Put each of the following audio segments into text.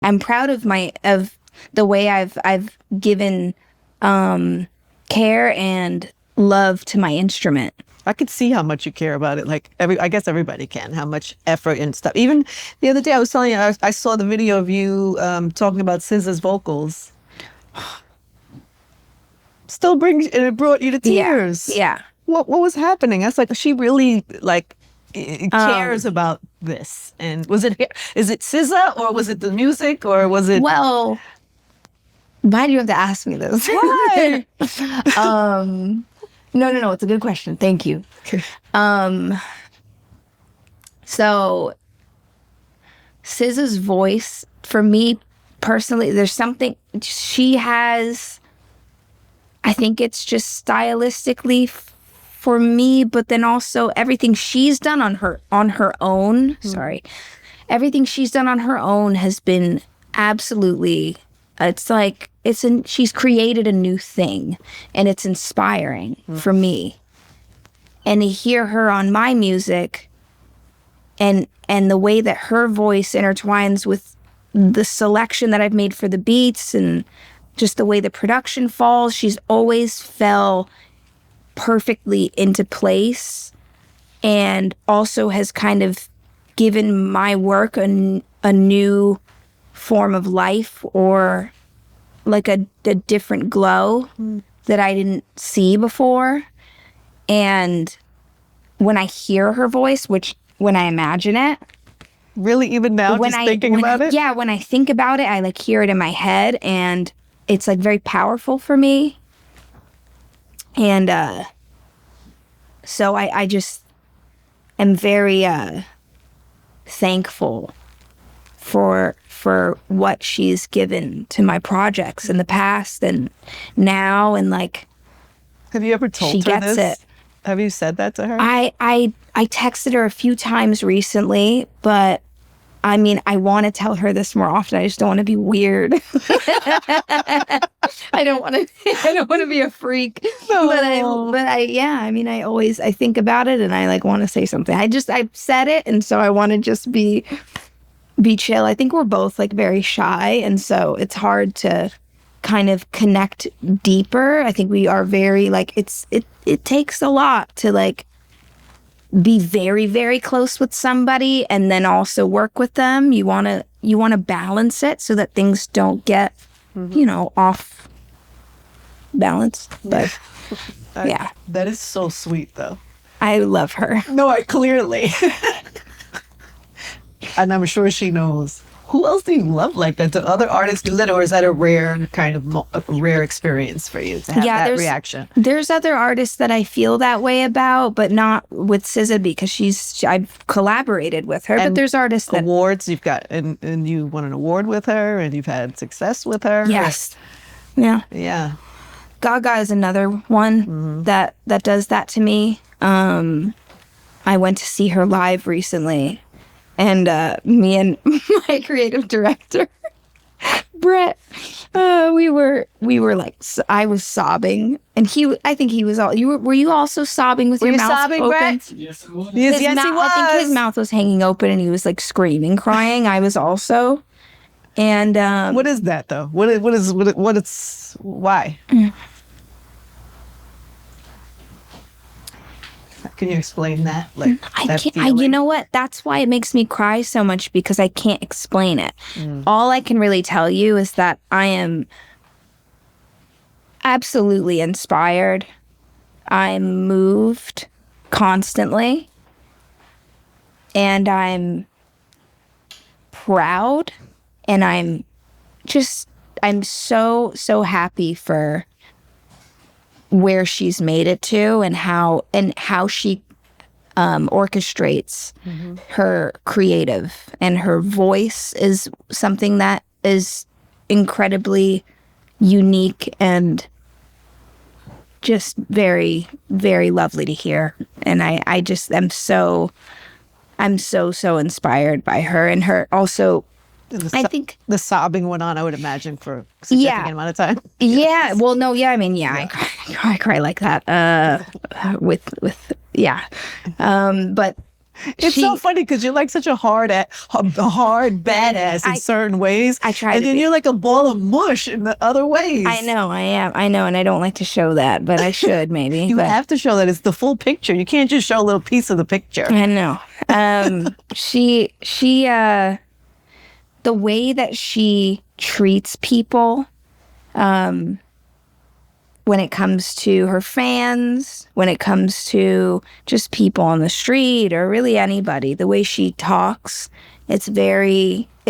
I'm proud of the way I've given care and love to my instrument. I could see how much you care about it. Like I guess everybody can, how much effort and stuff. Even the other day I was telling you, I saw the video of you talking about SZA's vocals. It brought you to tears. Yeah. What was happening? I was like, she really like cares about this. And is it SZA, or was it the music, or was it? Well, why do you have to ask me this? Why? No. It's a good question. Thank you. So SZA's voice, for me personally, there's something she has. I think it's just stylistically for me, but then also everything she's done on her own. Sorry, everything she's done on her own has been absolutely. It's like she's created a new thing, and it's inspiring for me. And to hear her on my music, and the way that her voice intertwines with the selection that I've made for the beats, and just the way the production falls, she's always fell perfectly into place, and also has kind of given my work a new form of life, or like a different glow that I didn't see before. And when I hear her voice, when I imagine it, really, even now, thinking about it? Yeah, when I think about it, I like hear it in my head, and it's like very powerful for me. And so I just am very thankful for what she's given to my projects in the past and now, and like, have you ever told her she gets this? it. Have you said that to her? I texted her a few times recently, but I mean, I want to tell her this more often. I just don't want to be weird. I don't want to be a freak. No. But I think about it, and I like want to say something. I said it, and so I want to just be chill. I think we're both like very shy, and so it's hard to kind of connect deeper. I think we are very like, it takes a lot to like be very, very close with somebody and then also work with them. You want to balance it so that things don't get, off balance. But yeah. That is so sweet though. I love her. No, I clearly. And I'm sure she knows. Who else do you love like that? Do other artists do that, or is that a rare kind of a rare experience for you to have that reaction? There's other artists that I feel that way about, but not with SZA because I've collaborated with her. And but there's artists that awards you've got, and you won an award with her, and you've had success with her. Yes, yeah. Gaga is another one that does that to me. I went to see her live recently. And me and my creative director, Brett, we were like, I was sobbing, and I think he was all. Were you also sobbing with your mouth sobbing, open? Brett? Yes, it was. Yes, he was. I think his mouth was hanging open, and he was like screaming, crying. I was also, and what is that though? Why? Can you explain that? Like, you know what? That's why it makes me cry so much, because I can't explain it. All I can really tell you is that I am absolutely inspired. I'm moved constantly. And I'm proud. And I'm so, so happy for where she's made it to, and how she orchestrates her creative, and her voice is something that is incredibly unique and just very, very lovely to hear. And I just am so inspired by her, and her also. I think the sobbing went on, I would imagine, for a significant amount of time. Yeah. Well, no. Yeah. I mean, yeah. I cry like that. But It's so funny because you're like such a hard badass in certain ways. I try and to then be. you're like a ball of mush in the other ways. I know, I am. I know, and I don't like to show that, but I should maybe. You but have to show that it's the full picture. You can't just show a little piece of the picture. I know. She the way that she treats people, when it comes to her fans, when it comes to just people on the street or really anybody, the way she talks, it's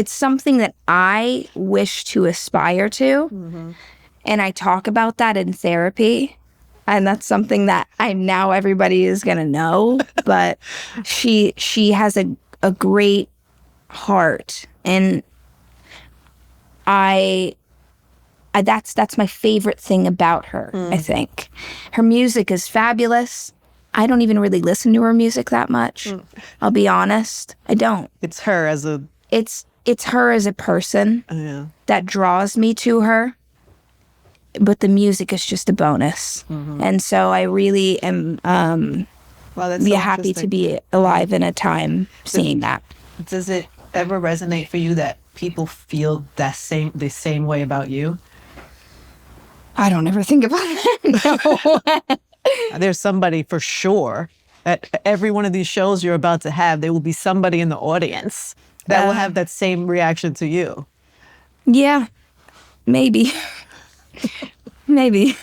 something that I wish to aspire to. Mm-hmm. And I talk about that in therapy. And that's something that now everybody is going to know. But she has a great heart. And that's my favorite thing about her, I think. Her music is fabulous. I don't even really listen to her music that much. I'll be honest. I don't. It's her as a... It's her as a person that draws me to her. But the music is just a bonus. Mm-hmm. And so I really am happy to be alive in a time seeing that. Does it ever resonate for you that people feel the same way about you? I don't ever think about that. No. There's somebody for sure at every one of these shows you're about to have. There will be somebody in the audience that will have that same reaction to you. Yeah, maybe. Maybe.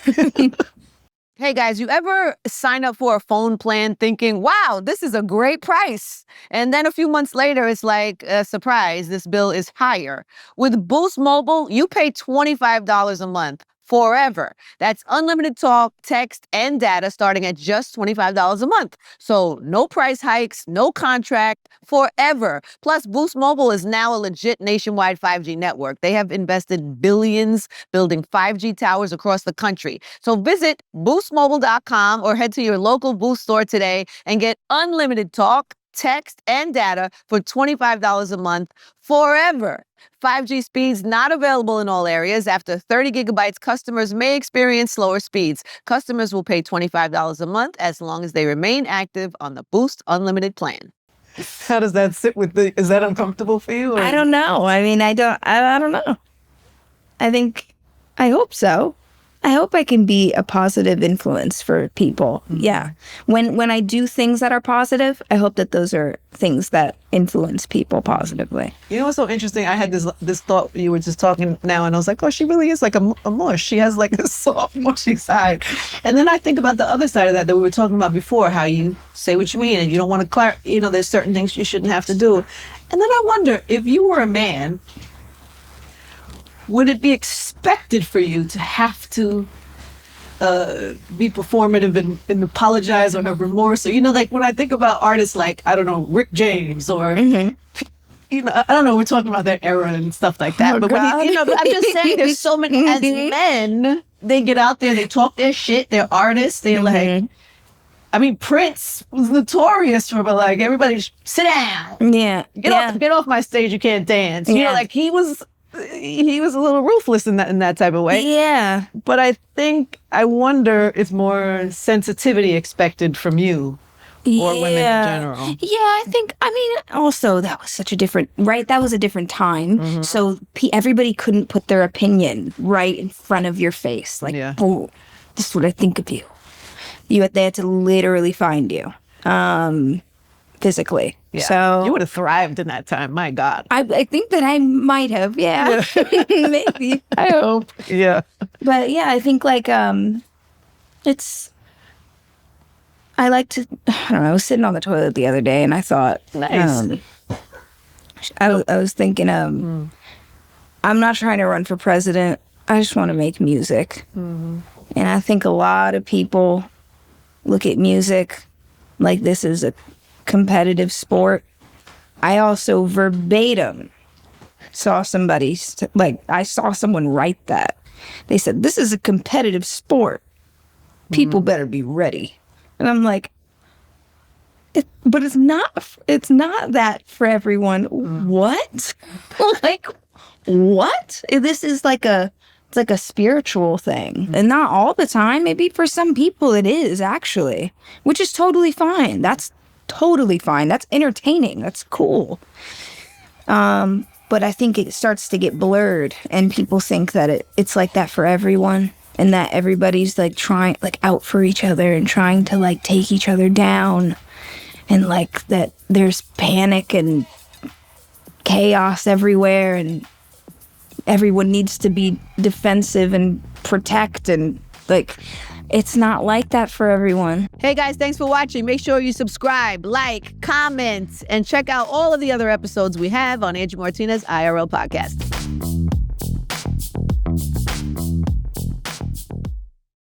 Hey guys, you ever sign up for a phone plan thinking, wow, this is a great price? And then a few months later, it's like, surprise, this bill is higher. With Boost Mobile, you pay $25 a month forever. That's unlimited talk, text, and data starting at just $25 a month. So no price hikes, no contract, forever. Plus, Boost Mobile is now a legit nationwide 5G network. They have invested billions building 5G towers across the country. So visit boostmobile.com or head to your local Boost store today and get unlimited talk, text, and data for $25 a month forever. 5G speeds not available in all areas. After 30 gigabytes, customers may experience slower speeds. Customers will pay $25 a month as long as they remain active on the Boost Unlimited plan. How does that sit with is that uncomfortable for you? Or? I don't know. I mean, I don't know. I hope so. I hope I can be a positive influence for people. Mm-hmm. Yeah. When I do things that are positive, I hope that those are things that influence people positively. You know what's so interesting? I had this thought, you were just talking now, and I was like, oh, she really is like a mush. She has like a soft, mushy side. And then I think about the other side of that we were talking about before, how you say what you mean and you don't want to there's certain things you shouldn't have to do. And then I wonder, if you were a man, would it be expected for you to have to be performative and apologize or have remorse? Or, like when I think about artists like, I don't know, Rick James or, I don't know, we're talking about their era and stuff like that. But God. but I'm just saying there's so many, as men, they get out there, they talk their shit, they're artists, they're like, I mean, Prince was notorious for, but like, everybody sit down. Yeah. Get off my stage, you can't dance. Yeah. Like he was a little ruthless in that type of way. Yeah. But I wonder if more sensitivity expected from you or women in general. Yeah, also that was such a different, right? That was a different time. Mm-hmm. So everybody couldn't put their opinion right in front of your face. Like, oh, this is what I think of you. They had to literally find you. Physically. Yeah. So you would have thrived in that time. My God. I think that I might have. Yeah. Maybe. I hope. Yeah. But yeah, I think like I like to, I don't know, I was sitting on the toilet the other day and I thought, nice. I was thinking, I'm not trying to run for president. I just want to make music. Mm-hmm. And I think a lot of people look at music like this is a competitive sport. I also verbatim saw I saw someone write that. They said, this is a competitive sport. People better be ready. And I'm like, but it's not that for everyone. What? Like, what? This is it's like a spiritual thing. And not all the time. Maybe for some people it is, actually, which is totally fine. That's totally fine. That's entertaining. That's cool. But I think it starts to get blurred, and people think that it's like that for everyone, and that everybody's like trying, like out for each other and trying to like take each other down, and like that there's panic and chaos everywhere, and everyone needs to be defensive and protect, and like it's not like that for everyone. Hey guys, thanks for watching. Make sure you subscribe, like, comment, and check out all of the other episodes we have on Angie Martinez IRL podcast.